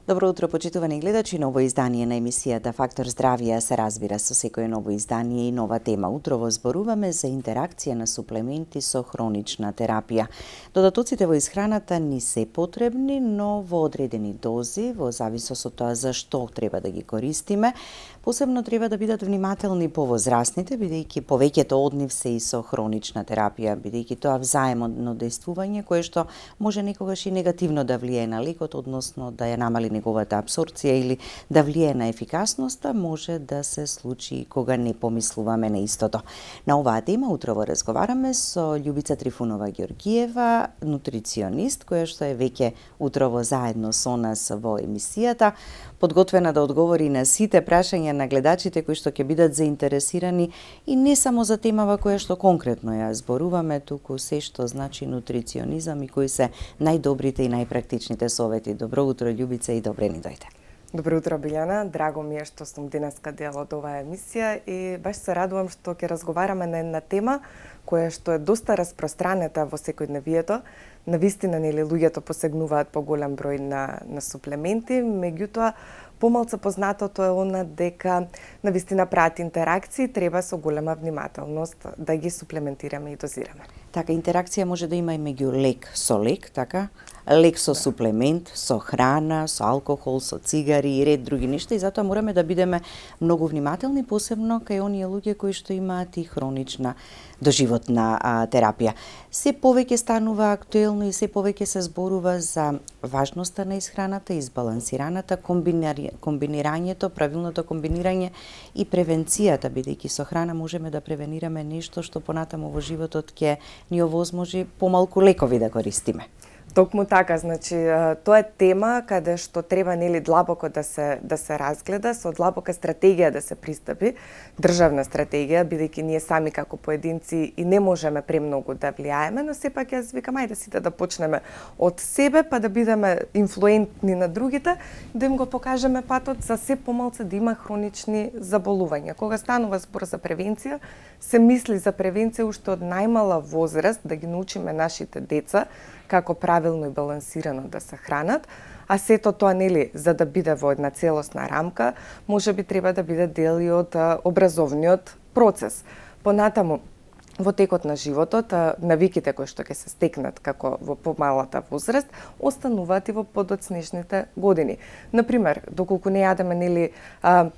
Добро утро, почитувани гледачи. Ново издание на емисијата Фактор здравје се разбира со секое ново издание и нова тема. Утрово зборуваме за интеракција на суплементи со хронична терапија. Додатоците во исхраната ни се потребни, но во одредени дози, во зависност од тоа за што треба да ги користиме. Посебно треба да бидат внимателни повозрастните, бидејќи повеќето од нив се и со хронична терапија, бидејќи тоа взаемно дејствување кое што може некогаш и негативно да влијае на лекот, односно да ја намали неговата апсорбција или да влијае на ефикасноста, може да се случи кога не помислуваме на истото. На оваа тема утрово разговараме со Љубица Трифунова Ѓоргиева, нутриционист, која што е веќе утрово заедно со нас во емисијата, подготвена да одговори на сите прашања на гледачите кои што ќе бидат заинтересирани и не само за темава која што конкретно ја зборуваме, туку се што значи нутриционизам и кои се најдобрите и најпрактичните совети. Добро утро, Љубица, и добре ни дојде. Добро утро, Билјана. Драго ми е што сум денеска дел од оваа емисија и баш се радувам што ќе разговараме на една тема која што е доста распространета во секојдневието. Навистина, нели, луѓето посегнуваат по голем број на суплементи, меѓутоа помалку познатото е она дека навистина прават интеракции, треба со голема внимателност да ги суплементираме и дозираме. Така, интеракција може да има и меѓу лек со лек, така? Лек со суплемент, со храна, со алкохол, со цигари и ред други нешта, и затоа мораме да бидеме многу внимателни, посебно кај оние луѓе кои што имаат и хронична доживотна терапија. Се повеќе станува актуелно и се повеќе се зборува за важноста на исхраната, избалансираната, комбинирањето, правилното комбинирање и превенцијата, бидејќи со храна можеме да превенираме нешто што понатаму во животот ќе ни овозможи помалку лекови да користиме. Токму така, значи, тоа е тема каде што треба, нели, длабоко да се разгледа, со длабока стратегија да се пристапи, државна стратегија, бидејќи ние сами како поединци и не можеме премногу да влијаеме, но сепак јас викам ајде сите да почнеме од себе, па да бидеме инфлуентни на другите, да им го покажеме патот за се помалку да има хронични заболувања. Кога станува збор за превенција, се мисли за превенција уште од најмала возраст, да ги научиме нашите деца како правилно и балансирано да се хранат, а сето тоа, нели, за да биде во една целосна рамка, можеби треба да биде дел и од образовниот процес. Понатаму, во текот на животот, навиките кои што ќе се стекнат како во помалата возраст, остануваат и во подоцнешните години. Например, доколку не јадеме, нели,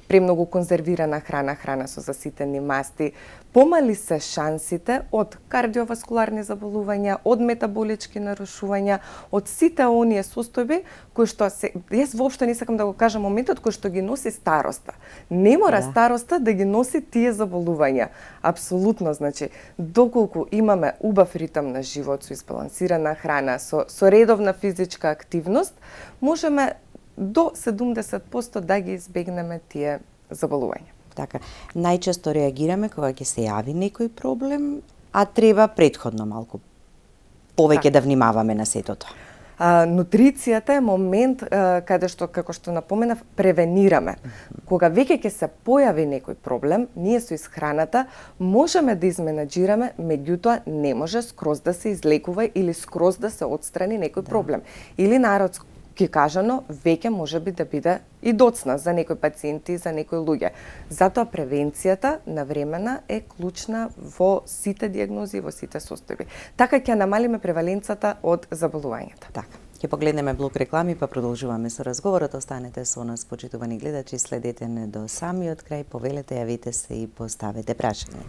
премногу конзервирана храна со заситени масти, помали се шансите од кардиоваскуларни заболувања, од метаболички нарушувања, од сите оние состојби кои што јас воопшто не сакам да го кажам моментот кој што ги носи староста. Не мора староста да ги носи тие заболувања. Апсолутно, значи, доколку имаме убав ритм на живот со избалансирана храна, со редовна физичка активност, можеме до 70% да ги избегнеме тие заболувања. Така, најчесто реагираме кога ќе се јави некој проблем, а треба претходно малку повеќе да внимаваме на сето тоа. Нутрицијата е момент каде што, како што напоменав, превенираме. Кога веќе ќе се појави некој проблем, ние со исхраната можеме да изменаџираме, меѓутоа не може скроз да се излекува или скроз да се отстрани некој проблем. Или народски кажано, веќе може би да биде и доцна за некои пациенти, за некои луѓе. Затоа превенцијата навремена е клучна во сите дијагнози, во сите состојби. Така ќе намалиме преваленцата од заболувањата. Така. Ќе погледнеме блок реклами, па продолжуваме со разговорот. Останете со нас, почитувани гледачи, следете не до самиот крај, повелете, јавите се и поставете прашање.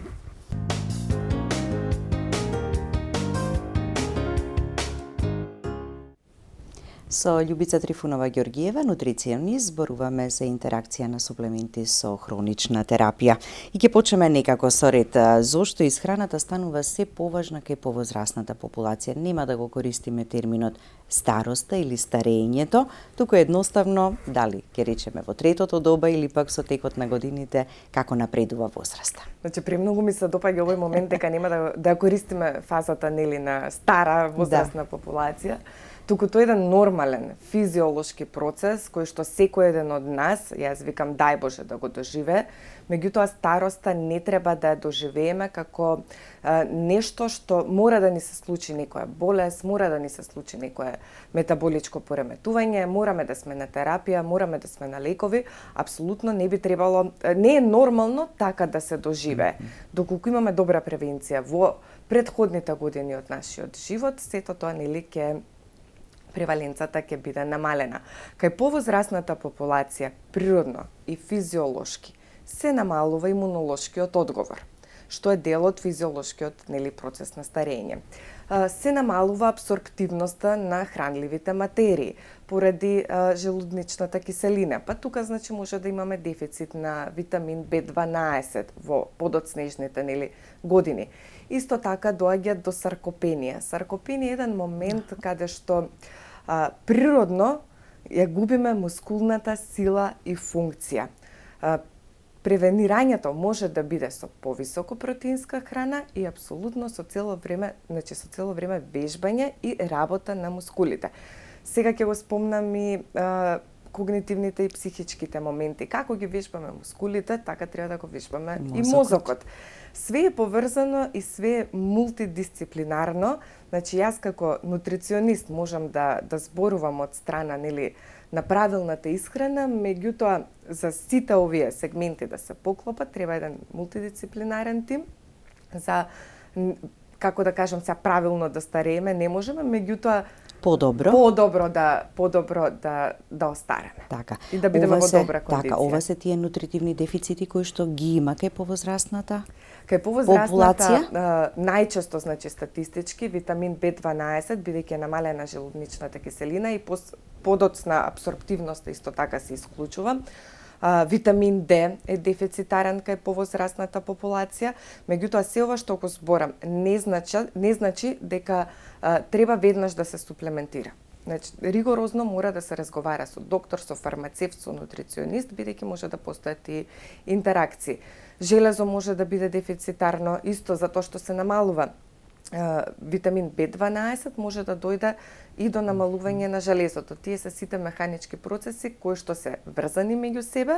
Со Љубица Трифунова Ѓоргиева, нутриционист, зборуваме за интеракција на суплементи со хронична терапија. И ќе почнеме некако со ред. Зошто исхраната станува се поважна кај повозрастната популација? Нема да го користиме терминот староста или старењето, туку едноставно, дали ќе речеме во третото доба или пак со текот на годините, како напредува возраста. Значи, премногу ми се допаѓа овој момент дека нема да користиме фазата, нели, на стара возрастна популација. туку тоа е еден нормален физиолошки процес кој што секој еден од нас, јас викам дај Боже да го доживее, меѓутоа староста не треба да ја доживееме како нешто што мора да ни се случи некоја болест, мора да ни се случи некое метаболичко пореметување, мораме да сме на терапија, мораме да сме на лекови, апсолутно не би требало, не е нормално така да се доживее. Доколку имаме добра превенција во претходните години од нашиот живот, сето тоа нели ќе преваленцата ќе биде намалена. Кај повозрасната популација, природно и физиолошки, се намалува имунолошкиот одговор, што е дел од физиолошкиот нели процес на старење. Се намалува абсорптивноста на хранливите материи поради желудничната киселина. Па тука значи може да имаме дефицит на витамин B12 во подоцнежните нели години. Исто така доаѓа до саркопенија. Саркопенија е еден момент каде што природно ја губиме мускулната сила и функција. Превенирањето може да биде со повисоко протеинска храна и апсолутно со цело време вежбање и работа на мускулите. Сега ќе го спомнам и когнитивните и психичките моменти. Како ги вежбаме мускулите, така треба да го вежбаме и мозокот. Све е поврзано и све е мултидисциплинарно. Значи јас како нутриционист можам да зборувам од страна нели на правилната исхрана, меѓутоа за сите овие сегменти да се поклопат треба еден мултидисциплинарен тим за како да кажам сега правилно да старееме не можеме, меѓутоа подобро да остареме. Така. И да бидеме во добра кондиција. Така, ова се тие нутритивни дефицити кои што ги има кај повозрасната кај повозрасната најчесто значи статистички витамин B12 бидејќи е намалена желудничната киселина и подоцна апсорптивност исто така се исклучува. Витамин D е дефицитарен кај повозрасната популација, меѓутоа се ова што го зборам не значи дека треба веднаш да се суплементира. Значи, ригорозно мора да се разговара со доктор, со фармацевт, со нутриционист, бидејќи може да постојат и интеракции. Железо може да биде дефицитарно, исто затоа што се намалува витамин B12 може да дојде и до намалување на железото. Тие се сите механички процеси кои што се врзани меѓу себе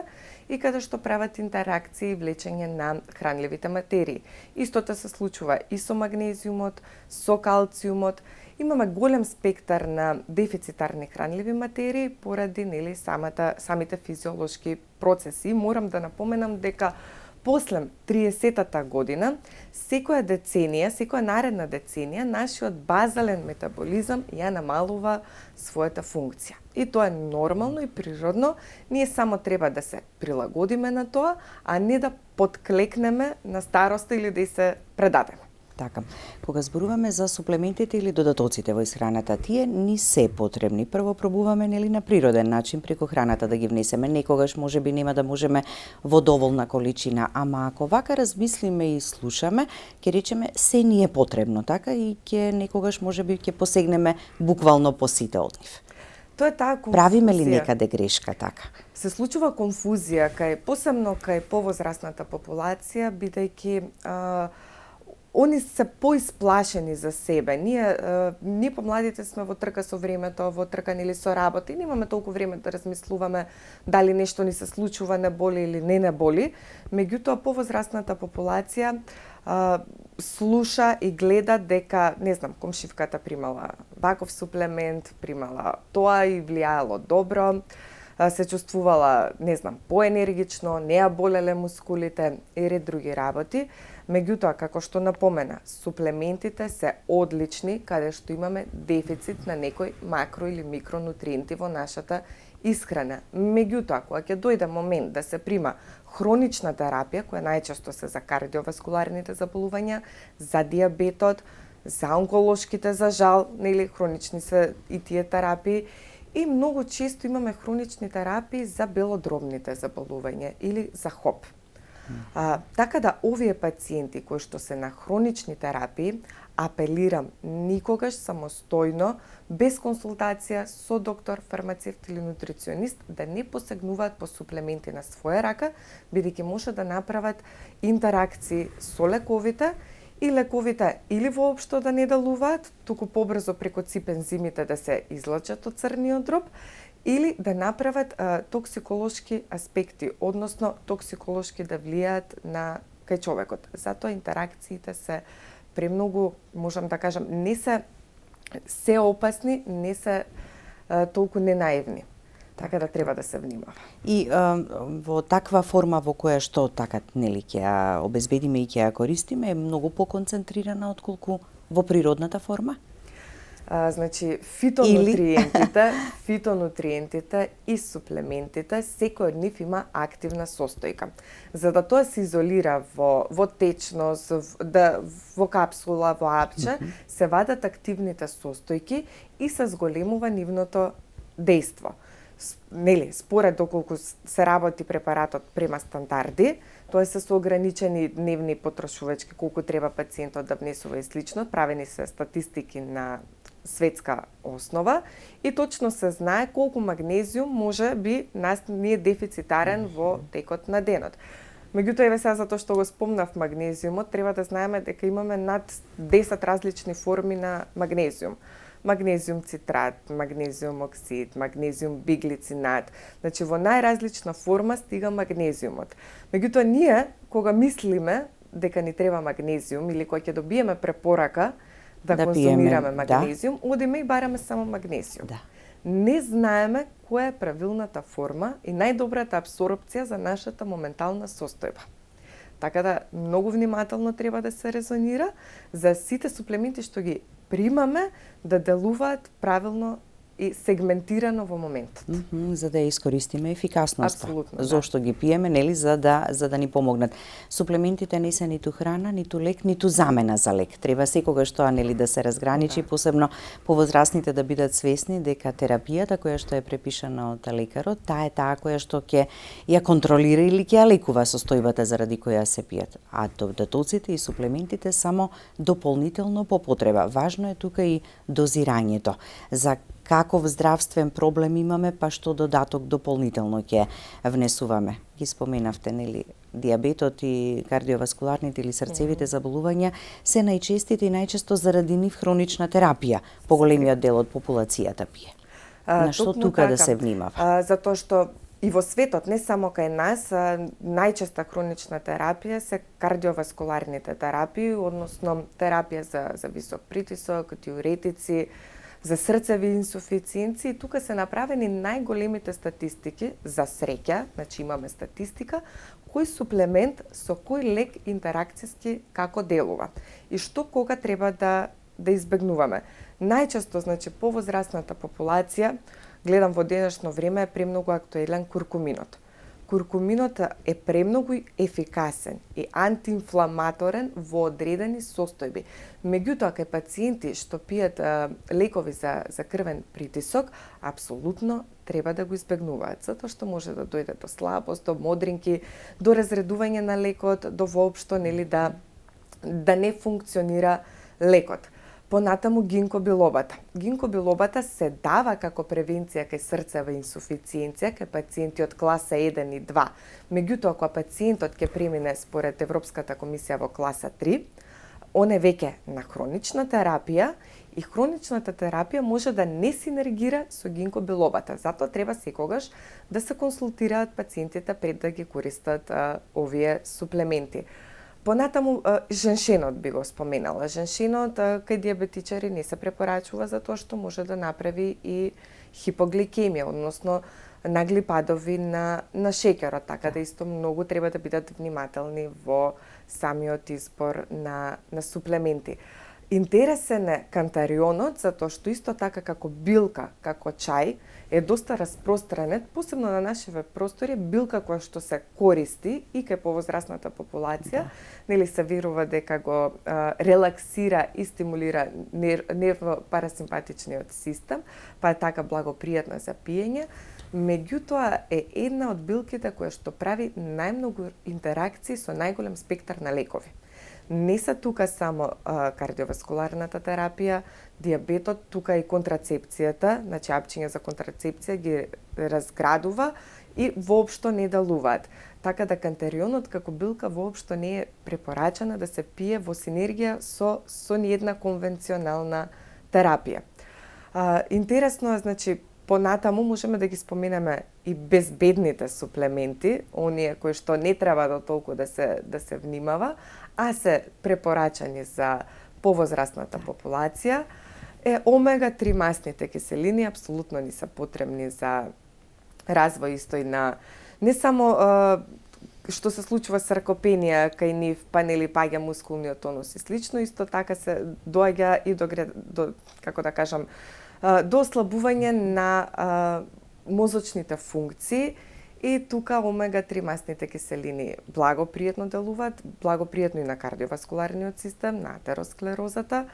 и каде што прават интеракции и влечење на хранливите материи. Истото се случува и со магнезиумот, со калциумот. Имаме голем спектар на дефицитарни хранливи материи поради нели самите физиолошки процеси. Морам да напоменам дека после 30-та година, секоја наредна деценија, нашиот базален метаболизам ја намалува својата функција. И тоа е нормално и природно. Ние само треба да се прилагодиме на тоа, а не да подклекнеме на староста или да се предадеме. Така, кога зборуваме за суплементите или додатоците во исхраната, тие ни се потребни. Прво пробуваме нели на природен начин преку храната да ги внесеме. Некогаш можеби нема да можеме во доволна количина, ама ако вака размислиме и слушаме, ќе речеме се ни е потребно, така и ќе некогаш можеби ќе посегнеме буквално по сите од нив. Тоа е таа конфузија. Правиме ли некаде грешка така? Се случува конфузија посебно кај повозрасната популација, бидејќи они се поисплашени за себе. Ние помладите сме во трка со времето, во трка нели со работа и немаме толку време да размислуваме дали нешто ни се случува, не боли или не боли. Меѓутоа повозрасната популација слуша и гледа дека, не знам, комшивката примала ваков суплемент, примала тоа и влијаело добро, се чувствувала, не знам, поенергично, не ја болеле мускулите и ред други работи. Меѓутоа, како што напомена, суплементите се одлични каде што имаме дефицит на некои макро или микронутриенти во нашата исхрана. Меѓутоа, кога ќе дојде момент да се прима хронична терапија, која најчесто се за кардиоваскуларните заболувања, за дијабетот, за онколошките, за жал, нели хронични се и тие терапии, и многу често имаме хронични терапии за белодробните заболувања или за ХОП. Така да овие пациенти кои што се на хронични терапии, апелирам никогаш самостојно, без консултација со доктор, фармацевт или нутриционист, да не посегнуваат по суплементи на своја рака, бидејќи може да направат интеракции со лековите и лековите или воопшто да не делуваат, туку побрзо преку цип ензимите да се излачат од црниот дроб, или да направат токсиколошки аспекти, односно токсиколошки да влијаат на кај човекот. Затоа интеракциите се премногу, можам да кажам, не се опасни, не се толку ненаивни. Така да треба да се внимава. И во таква форма во која што така нели ќе ја обезбедиме и ќе ја користиме е многу поконцентрирана отколку во природната форма? Значи фитонутриентите и суплементите, секој од нив има активна состојка. За да тоа се изолира во течност, во капсула, во апче, се вадат активните состојки и се зголемува нивното дејство. Нели, според доколку се работи препаратот према стандарди, тоа се со ограничени дневни потрошувачки, колку треба пациентот да внесува и слично, правени се статистики на светска основа и точно се знае колку магнезиум може би ни е дефицитарен во текот на денот. Меѓутоа, еве сега затоа што го спомнав магнезиумот, треба да знаеме дека имаме над 10 различни форми на магнезиум. Магнезиум цитрат, магнезиум оксид, магнезиум биглицинат. Значи, во најразлична форма стига магнезиумот. Меѓутоа, ние, кога мислиме дека ни треба магнезиум или кога ќе добиеме препорака да консумираме магнезиум, одиме и бараме само магнезиум. Да. Не знаеме која е правилната форма и најдобрата апсорбција за нашата моментална состојба. Така да, многу внимателно треба да се резонира за сите суплементи што ги примаме да делуваат правилно и сегментирано во моментот. За да ја искористиме ефикасноста. Апсолутно, Зошто ги пиеме, нели, за да ни помогнат. Суплементите не се ниту храна, ниту лек, ниту замена за лек. Треба секогаш тоа, нели, да се разграничи, посебно повозрастните да бидат свесни дека терапијата која што е препишана од лекарот, таа е таа која што ќе ја контролира или ќе ја лекува состојбата заради која се пијат. А додатоците и суплементите само дополнително по потреба. Важно е тука и дозирањето. За каков здравствен проблем имаме, па што додаток дополнително ќе внесуваме. Ги споменавте, нели, диабетот и кардиоваскуларните или срцевите заболувања се најчестите и најчесто заради нив хронична терапија. Поголемиот дел од популацијата пие. На што тука да се внимава? Затоа што и во светот, не само кај нас, најчеста хронична терапија се кардиоваскуларните терапии, односно терапија за висок притисок, диуретици, за срцеви инсуфициенции. Тука се направени најголемите статистики за среќа, значи имаме статистика, кој суплемент со кој лек интеракцијски како делува и што кога треба да избегнуваме. Најчесто, значи, повозрастната популација, гледам во денешно време, е премногу актуелен куркуминот. Куркуминот е премногу ефикасен и антиинфламаторен во одредени состојби. Меѓутоа, кај пациенти што пијат лекови за крвен притисок, апсолутно треба да го избегнуваат, затоа што може да дојде до слабост, до модринки, до разредување на лекот, до воопшто, нели, да не функционира лекот. Понатаму гинкобилобата. Гинкобилобата се дава како превенција кај срцева инсуфициенција кај пациенти од класа 1 и 2. Меѓутоа, ако пациентот ќе премине според Европската комисија во класа 3, он е веќе на хронична терапија и хроничната терапија може да не синергира со гинкобилобата. Затоа треба секогаш да се консултираат пациентите пред да ги користат овие суплементи. Понатаму, женшенот би го споменала. Женшенот кај диабетичари не се препорачува затоа што може да направи и хипогликемија, односно нагли падови на шеќерот, така да исто многу треба да бидат внимателни во самиот избор на суплементи. Интересен е кантарионот, затоа што исто така како билка, како чај, е доста распространет, посебно на нашиве простори, билка која што се користи и кај повозрастната популација, нели се верува дека го релаксира и стимулира нервно-парасимпатичниот систем, па е така благопријатна за пиење. Меѓутоа е една од билките која што прави најмногу интеракции со најголем спектар на лекови. Не се тука само кардиоваскуларната терапија, диабетот, тука и контрацепцијата, значи апчиња за контрацепција ги разградува и воопшто не делуваат. Така да кантерионот како билка воопшто не е препорачана да се пие во синергија со ниедна конвенционална терапија. Интересно е, значи, понатаму можеме да ги споменеме и безбедните суплементи, оние кои што не треба да толку да се внимава, а се препорачани за повозрастната популација. Омега-3 масните киселини апсолутно ни се потребни за развој исто и на не само што се случува саркопенија кај нив, па нели паѓа мускулниот тонус и слично, исто така се доаѓа и до како да кажам, до ослабување на мозочните функции и тука омега-3 масните киселини благопријатно делуваат, благопријатно и на кардиоваскуларниот систем, на атеросклерозата.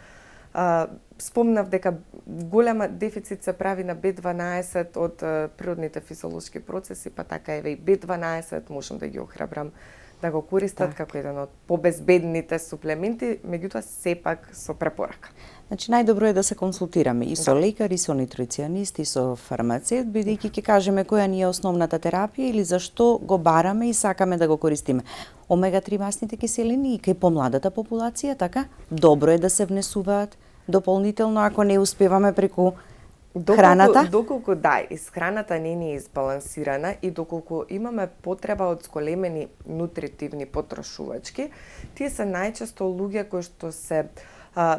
Спомнав дека голема дефицит се прави на B12 од природните физиолошки процеси, па така еве и B12 можам да ги охрабрам да го користат како еден од побезбедните суплементи, меѓутоа сепак со препорака. Значи, најдобро е да се консултираме и со лекар, и со нутриционист, и со фармацевт, бидејќи ќе кажеме која ни е основната терапија или зашто го бараме и сакаме да го користиме. Омега-3 масните киселини и кај помладата популација, така? Добро е да се внесуваат дополнително ако не успеваме преку храната? Доколку храната не ни е избалансирана и доколку имаме потреба од зголемени нутритивни потрошувачки, тие се најчесто луѓе кои што се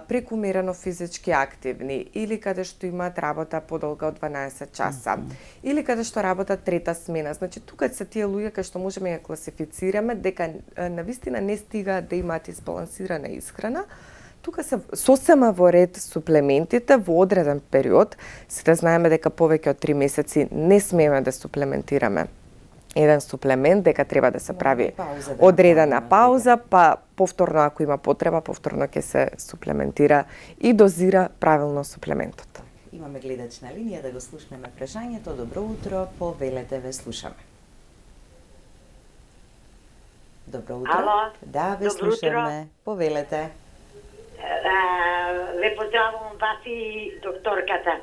прекумерено физички активни или каде што имаат работа подолга од 12 часа или каде што работат трета смена. Значи тука се тие луѓе кои што можеме да класифицираме дека навистина не стигаат да имаат избалансирана исхрана. Тука се сосема во ред суплементите во одреден период. Сега знаеме дека повеќе од 3 месеци не смееме да суплементираме еден суплемент, дека треба да се прави одредена пауза, па повторно ако има потреба, повторно ќе се суплементира и дозира правилно суплементот. Имаме гледач на линија да го слушнеме прашањето. Добро утро, повелете, ве слушаме. Добро утро. Ало. Да, ве слушаме. Повелете. Лепо здравувам вас и докторката.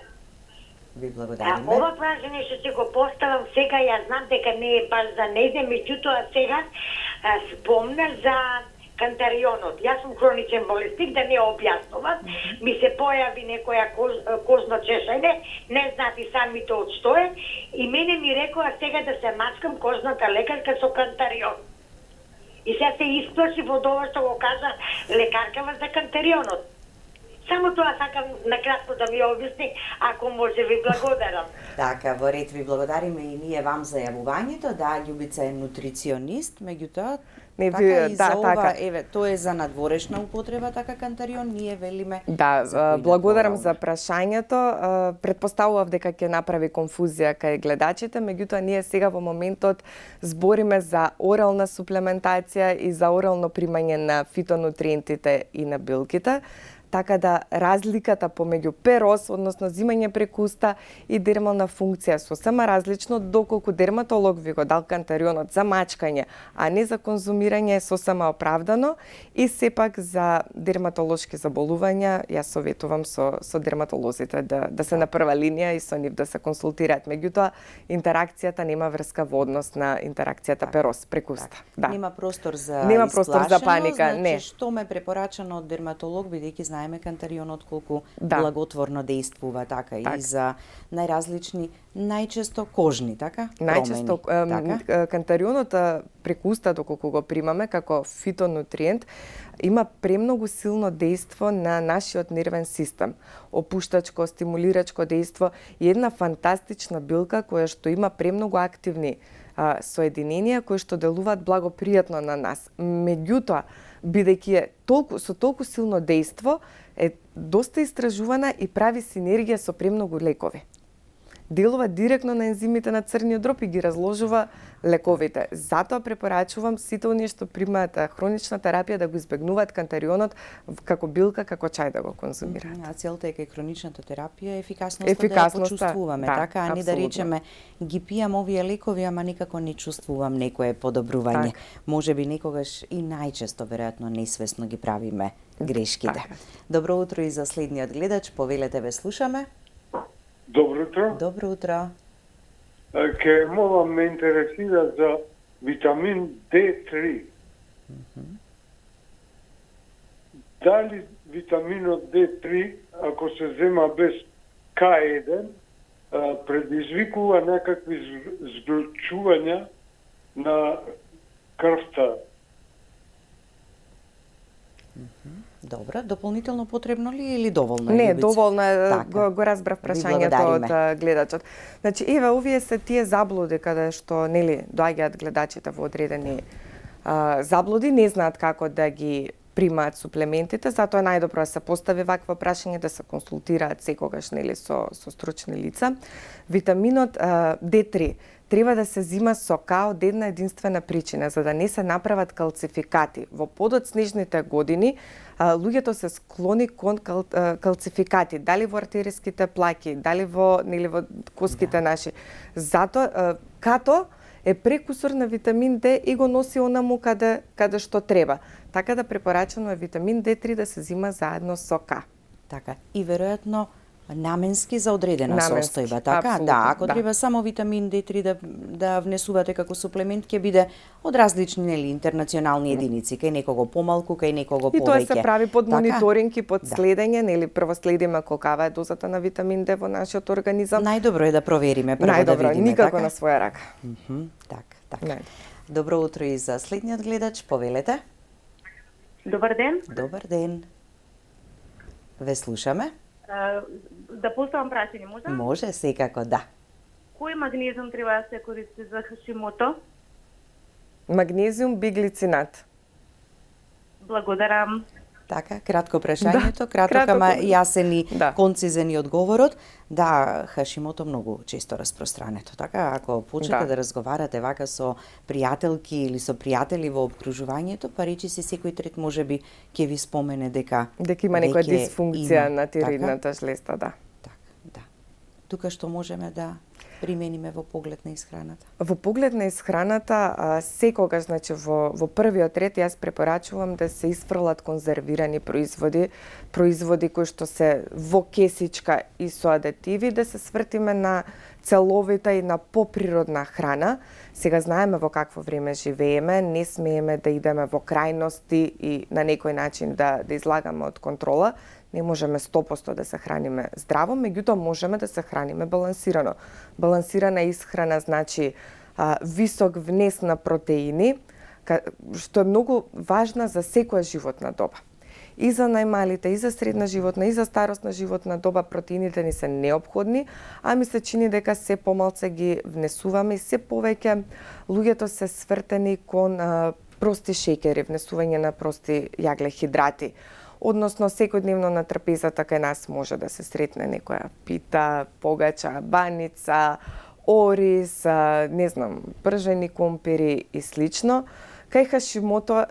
Ви благодариме. Ова прашање што ќе го поставам сега, ја знам дека не е баш за нејзе, меѓутоа сега спомна за кантарионот. Јас сум хроничен болесник, да не објаснувам. Ми се појави некоја кожно чешање, не знаат и самите од што е, и мене ми рекоа сега да се мачкам кожната лекарка со кантарион. И сега се исплаши во ова што го кажа лекаркава за кантарионот. Само тоа сакам накратко да ми објасни, ако може, ви благодарам. Така, во ред ви благодариме и ние вам за јавувањето. Да, Љубица е нутриционист, меѓутоа така и за ова, еве, тоа е за надворешна употреба, така кантарион, ние велиме. Да, благодарам за прашањето. Предпоставував дека ќе направи конфузија кај гледачите, меѓутоа ние сега во моментот збориме за орална суплементација и за орално примање на фитонутриентите и на билките. Така да разликата помеѓу перос, односно зимање преку уста и дермална функција сосема различно, доколку дерматолог ви го дал кантарионот за мачкање, а не за конзумирање, е сосема оправдано и сепак за дерматолошки заболувања јас советувам со дерматолозите да се на прва линија и со нив да се консултираат. Меѓутоа интеракцијата нема врска во однос на интеракцијата перос преку уста. Да. Нема простор за паника, значи, не. Што ме препорачано од дерматолог, бидејќи знаеме кантарионот колку благотворно дејствува, така и за најразлични, најчесто кожни, така? Најчесто кантарионот преку уста, доколку го примаме како фитонутриент, има премногу силно дејство на нашиот нервен систем. Опуштачко, стимулирачко дејство и една фантастична билка која што има премногу активни соединенија кои што делуваат благопријатно на нас. Меѓутоа, бидејќи е со толку силно дејство, е доста истражувана и прави синергија со премногу лекови. Делува директно на ензимите на црниот дроб и ги разложува лековите. Затоа препорачувам сите оние што примаат хронична терапија да го избегнуваат кантарионот како билка, како чај да го конзумираат. А целта е кај хроничната терапија ефикасноста да ја почувствуваме, така, а не да речеме ги пијам овие лекови, ама никако не чувствувам некое подобрување. Можеби некогаш и најчесто веројатно несвесно ги правиме грешките. Добро утро и за следниот гледач, повелете, ве слушаме. Добро утро. Добро утро. Ке молам ме интересира за витамин D3. Дали витаминот D3, ако се зема без К1, предизвикува некакви згорчувања на крвта? Добро, дополнително потребно ли или доволно? Не, Љубица? доволно е, Така. го разбрав Ви прашањето благодариме. од гледачот. Значи, еве, овие се тие заблуди каде што, нели, доаѓаат гледачите во одредени заблуди, не знаат како да ги примаат суплементите, затоа е најдобро да се постави вакво прашање, да се консултираат секогаш, нели, со стручни лица. Витаминот D3 треба да се зима со К од една единствена причина, за да не се направат калцификати. Во подоцнежните години луѓето се склони кон калцификати, дали во артериските плаки, дали во, нели, во коските наши. Затоа Като е прекусор на витамин Д и го носи онаму каде што треба. Така да препорачано е витамин D3 да се зима заедно со К. Така, и веројатно наменски за одредена Наменски, состојба, така? апсолутно, Да, ако да. треба само витамин D3 да внесувате како суплемент, ќе биде од различни, нели, интернационални единици, кај некого помалку, кај некого И повеќе. тоа се прави под Така? мониторинг и под Да. следење, нели, прво следиме колкава е дозата на витамин Д во нашиот организам. Најдобро е да провериме, прво да Најдобро, видиме, никако така? на своја рака. Така. Најдобро. Добро утро и за следниот гледач, повелете. Добар ден. Добар ден. Ве слушаме? Да поставам прашање, може? Може, секако, да. Кој магнезиум треба да се користи за Хашимото? Магнезиум биглицинат. Благодарам. Така, кратко прашањето, Да, краток, краток, ама јасен и да. концизен и одговорот. Да, Хашимото многу често распространето. Така, ако почнете да разговарате вака со пријателки или со пријатели во обкружувањето, па речи си секој трет можеби ќе ви спомене дека Дека има некоја веќе дисфункција има, на така? тироидната жлезда, да. Така, да. Тука што можеме да примениме во поглед на исхраната? Во поглед на исхраната, секогаш, значи, во првиот ред, јас препорачувам да се исфрлат конзервирани производи кои што се во кесичка и со адетиви, да се свртиме на целовита и на поприродна храна. Сега знаеме во какво време живееме, не смееме да идеме во крајности и на некој начин да излагаме од контрола. Не можеме 100% да се храниме здраво, меѓутоа можеме да се храниме балансирано. Балансирана исхрана значи висок внес на протеини, што е многу важна за секоја животна доба. И за најмалите, и за средна животна, и за старосна животна доба протеините ни се неопходни, а ми се чини дека се помалце ги внесуваме и се повеќе луѓето се свртени кон прости шеќери, внесување на прости јаглехидрати. Односно, секојдневно на трапезата кај нас може да се сретне некоја пита, погача, баница, ориз, не знам, пржени компири и слично. Кај Хашимото,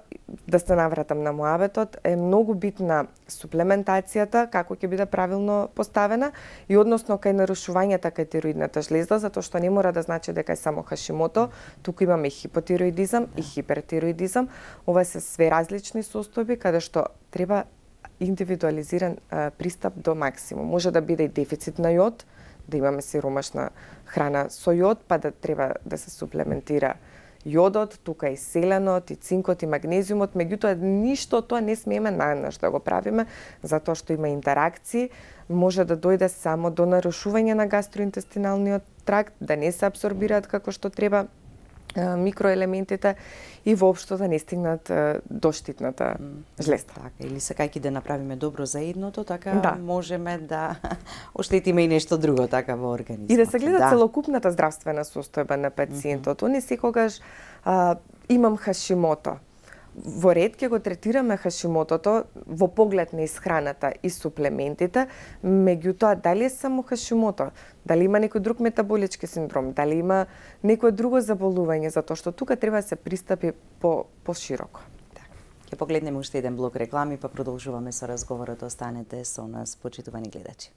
да се навратам на муабетот, е многу битна суплементацијата, како ќе биде правилно поставена, и односно кај нарушувањата кај тироидната жлезда, затоа што не мора да значи дека е само Хашимото, туку имаме и хипотироидизам и хипертироидизам. Ова се све различни состојби каде што треба индивидуализиран пристап до максимум. Може да биде и дефицит на јод, да имаме сиромашна храна со јод, па да треба да се суплементира јодот, тука и селенот, и цинкот, и магнезиумот, меѓутоа ништо тоа не смееме наеднаш да го правиме, затоа што има интеракции, може да дојде само до нарушување на гастроинтестиналниот тракт, да не се апсорбираат како што треба микроелементите и воопшто да не стигнат до штитната жлезда. Така, или сакајќи да направиме добро за едното, така Да. можеме да оштетиме и нешто друго така во организмот. И да се гледа Да. целокупната здравствена состојба на пациентот. Не секогаш имам Хашимото. Во ред ќе го третираме Хашимотото во поглед на исхраната и суплементите, меѓутоа дали е само Хашимото, дали има некој друг метаболички синдром, дали има некое друго заболување, затоа што тука треба да се пристапи пошироко. Ќе погледнеме уште еден блок реклами, па продолжуваме со разговорот. Останете со нас, почитувани гледачи.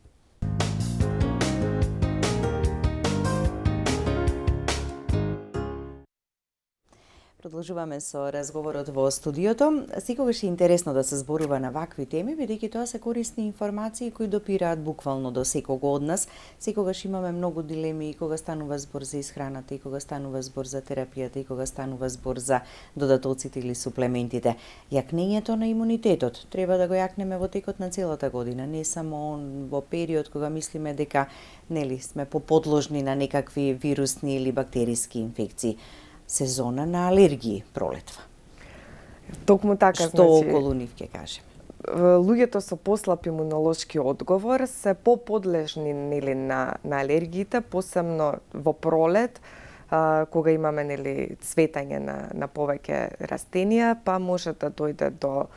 Продолжуваме со разговорот во студиото. Секогаш е интересно да се зборува на вакви теми, бидејќи тоа се корисни информации кои допираат буквално до секого од нас. Секогаш имаме многу дилеми и кога станува збор за исхраната, и кога станува збор за терапијата, и кога станува збор за додатоците или суплементите. Јакнењето на имунитетот треба да го јакнеме во текот на целата година, не само во период кога мислиме дека сме поподложни на некакви вирусни или бактериски инфекции. Сезона на алергии пролетва. Токму така, Што околу нив ќе кажеме? Луѓето со послаб имунолошки одговор се поподлежни на алергиите, посебно во пролет, кога имаме цветање на повеќе растенија, па може да дојде до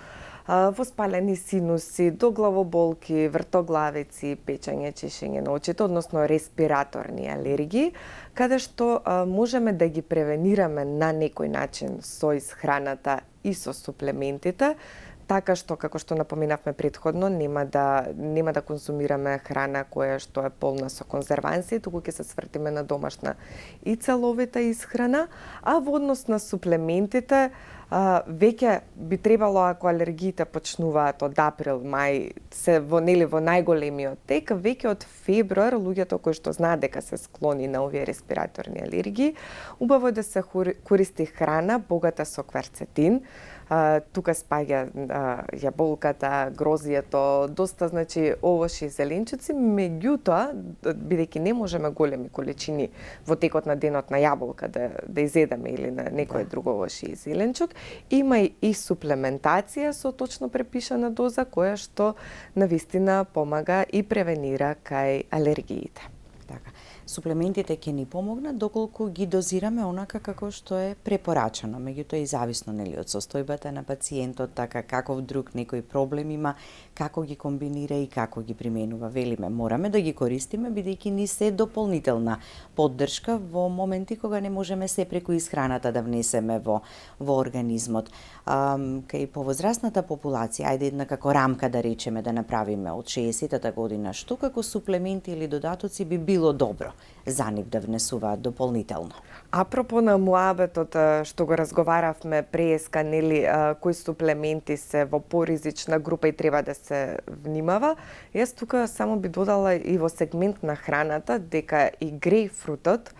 воспалени синуси, до главоболки, вртоглавици, печење, чешење на очите, односно респираторни алергии, каде што можеме да ги превенираме на некој начин со исхраната и со суплементите, така што, како што напоминавме претходно, нема да конзумираме храна која што е полна со конзерванси, туку ќе се свртиме на домашна и целовита исхрана, а во однос на суплементите, веќе би требало, ако алергиите почнуваат од април, мај, се во најголемиот тек, веќе од февруар, луѓето кои што знаат дека се склони на овие респираторни алергии, убаво да се користи храна богата со кверцетин. Тука спаѓа јаболката, грозието, доста овошји и зеленчуци, меѓутоа, бидејќи не можеме големи количини во текот на денот на јаболка да изедеме или на некој друго овошје и зеленчук, има и суплементација со точно препишана доза која што навистина помага и превенира кај алергиите. Така. Суплементите ќе ни помогнат доколку ги дозираме онака како што е препорачано, меѓутоа и зависно од состојбата на пациентот, така каков друг некој проблем има, како ги комбинира и како ги применува. Велиме, мораме да ги користиме бидејќи ни се дополнителна поддршка во моменти кога не можеме се преку исхраната да внесеме во организмот. Кај повозрасната популација, ајде една како рамка да речеме да направиме од 60-та година, што како суплементи или додатоци би било добро за нив да внесуваат дополнително? Апропо на муабетот што го разговаравме преска, кои суплементи се во поризична група и треба да се внимава, јас тука само би додала и во сегмент на храната дека и грејпфрутот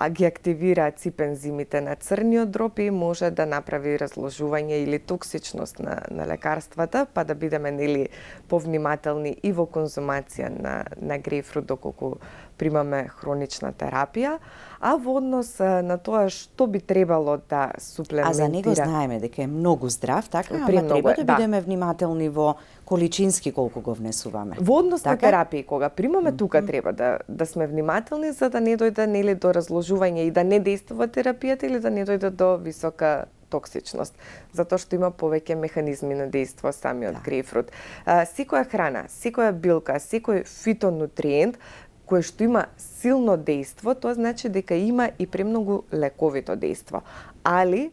ги активира ципензимите на црниот дроб и може да направи разложување или токсичност на лекарствата, па да бидеме повнимателни и во конзумација на грејпфрут доколку примаме хронична терапија, а во однос на тоа што би требало да суплементира. А за него знаеме дека е многу здрав, така, ама треба да бидеме внимателни во количински колку го внесуваме. Во однос на терапија, кога примаме тука треба да сме внимателни за да не дојде до разложување и да не дејствува терапијата или да не дојде до висока токсичност, затоа што има повеќе механизми на дејство самиот грејпфрут. Секоја храна, секоја билка, секој фитонутриент кој што има силно дејство, тоа значи дека има и премногу лековито дејство. Али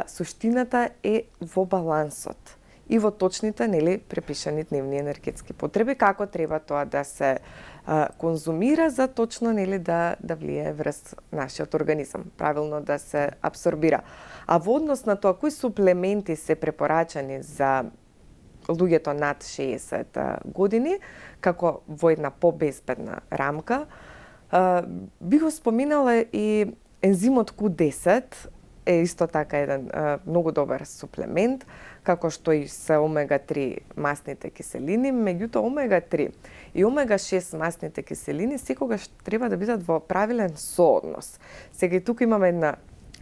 суштината е во балансот и во точните препишани дневни енергетски потреби, како треба тоа да се конзумира за точно да влие врз нашиот организам, правилно да се абсорбира. А во однос на тоа кои суплементи се препорачани за луѓето над 60 години, како во една побезбедна рамка, би го споминала и ензимот Q10, е исто така еден многу добар суплемент, како што и се омега-3 масните киселини, меѓутоа омега-3 и омега-6 масните киселини секогаш треба да бидат во правилен сооднос. Сега и тука имаме една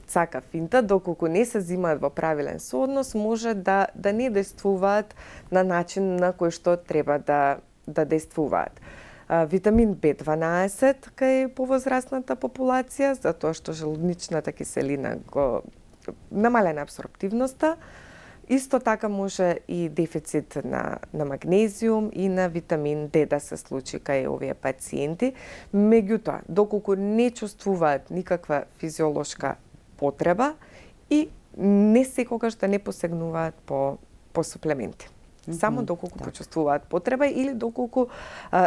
цака финта, доколку не се зимаат во правилен сооднос, може да не дејствуваат на начин на кој што треба да дејствуваат. Витамин B12 кај повозрасната популација, затоа што желудничната киселина го намалена абсорптивноста. Исто така може и дефицит на магнезиум и на витамин D да се случи кај овие пациенти. Меѓутоа, доколку не чувствуваат никаква физиолошка потреба и не секогаш да не посегнуваат по суплементи. Само доколку почувствуваат потреба или доколку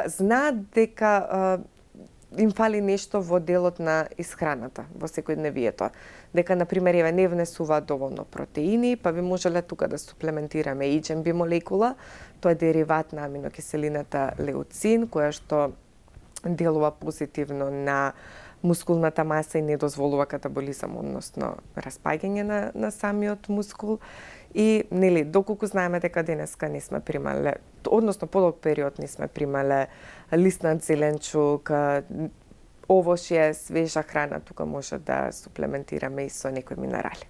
знаат дека им фали нешто во делот на исхраната, во секојдневието. Дека, например, не внесуваат доволно протеини, па би можеле тука да суплементираме HMB молекула, тоа е дериват на аминокиселината леуцин, која што делува позитивно на мускулната маса и не дозволува катаболизам, односно распаѓање на самиот мускул. И, нели, доколку знаеме дека денеска не сме примале, односно подолг период не сме примале лиснат зеленчук, овошје, свежа храна, тука може да суплементираме и со некои минерали.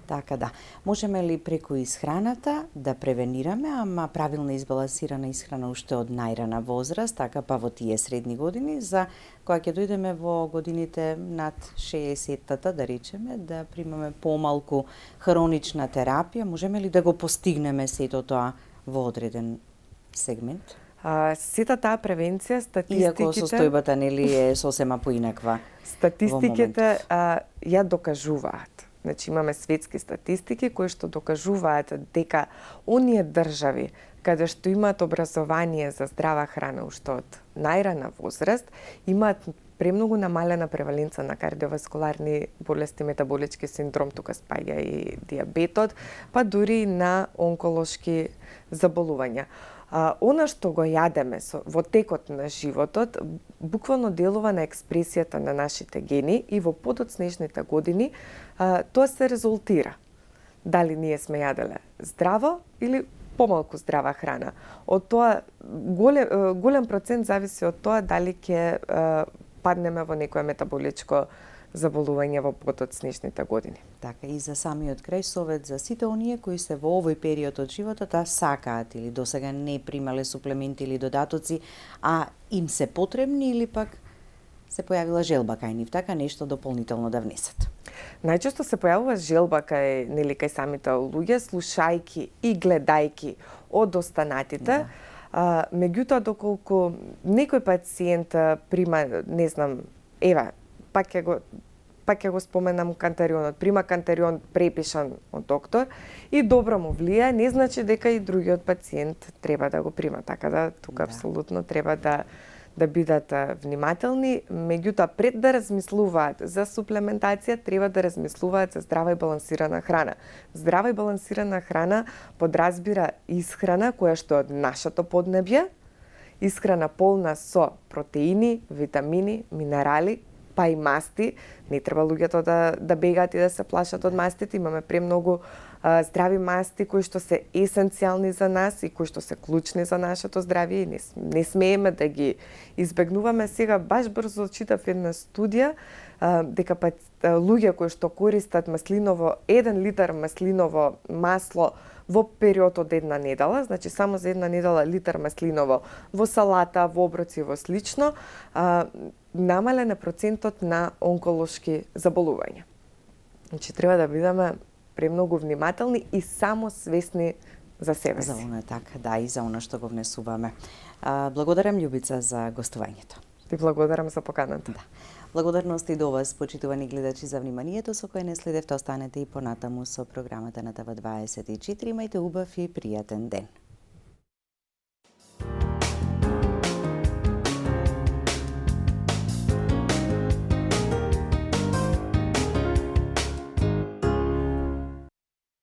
Така да. Можеме ли преку исхраната да превенираме, ама правилно избалансирана исхрана уште од најрана возраст, така па во тие средни години, за кога ќе дојдеме во годините над 60-тата, да речеме, да примаме помалку хронична терапија, можеме ли да го постигнеме сето тоа во одреден сегмент? Сета таа превенција, статистиките... Иако состојбата, нели, е сосема поинаква. Статистиките ја докажуваат. Значи, имаме светски статистики кои што докажуваат дека оние држави каде што имаат образование за здрава храна уште од најрана возраст, имаат премногу намалена преваленца на кардиоваскуларни болести, метаболички синдром, тука спаѓа и диабетот, па дури на онколошки заболувања. Она што го јадеме во текот на животот, буквално делува на експресијата на нашите гени и во подоцнежните години тоа се резултира. Дали ние сме јаделе здраво или помалку здрава храна. Од тоа голем процент зависи од тоа дали ќе паднеме во некое метаболичко заболување во подоцнежните години. Така, и за самиот крај совет за сите оние кои се во овој период од животот, сакаат или досега не примале суплементи или додатоци, а им се потребни или пак се појавила желба кај нив, така нешто дополнително да внесат. Најчесто се појавува желба кај самите луѓе, слушајки и гледајки од останатите. Меѓутоа, доколку некој пациент прима, не знам, пак ќе го споменам кантерионот. Прима кантерион препишан од доктор и добро му влија, не значи дека и другиот пациент треба да го прима. Така да, тука апсолутно треба да бидат внимателни, меѓутоа пред да размислуваат за суплементација, треба да размислуваат за здрава и балансирана храна. Здрава и балансирана храна подразбира исхрана која што е од нашето поднебје, исхрана полна со протеини, витамини, минерали, па и масти. Не треба луѓето да бегаат и да се плашат од мастите. Имаме премногу здрави масти кои што се есенцијални за нас и кои што се клучни за нашето здравје и не смееме да ги избегнуваме. Сега баш брзо читав една студија дека луѓе кои што користат маслиново, 1 литар маслиново масло во период од една недела, значи само за една недела литар маслиново во салата, во оброци и во слично, намален е процентот на онколошки заболувања. Значи треба да бидеме премногу внимателни и само свесни за себе си. За она така, да, и за она што го внесуваме. Благодарам, Љубица, за гостувањето. Ти благодарам за поканата. Да. Благодарности до вас, почитувани гледачи, за вниманието со кое не следевте. Останете и понатаму со програмата на ТВ24. Имајте убав и пријатен ден.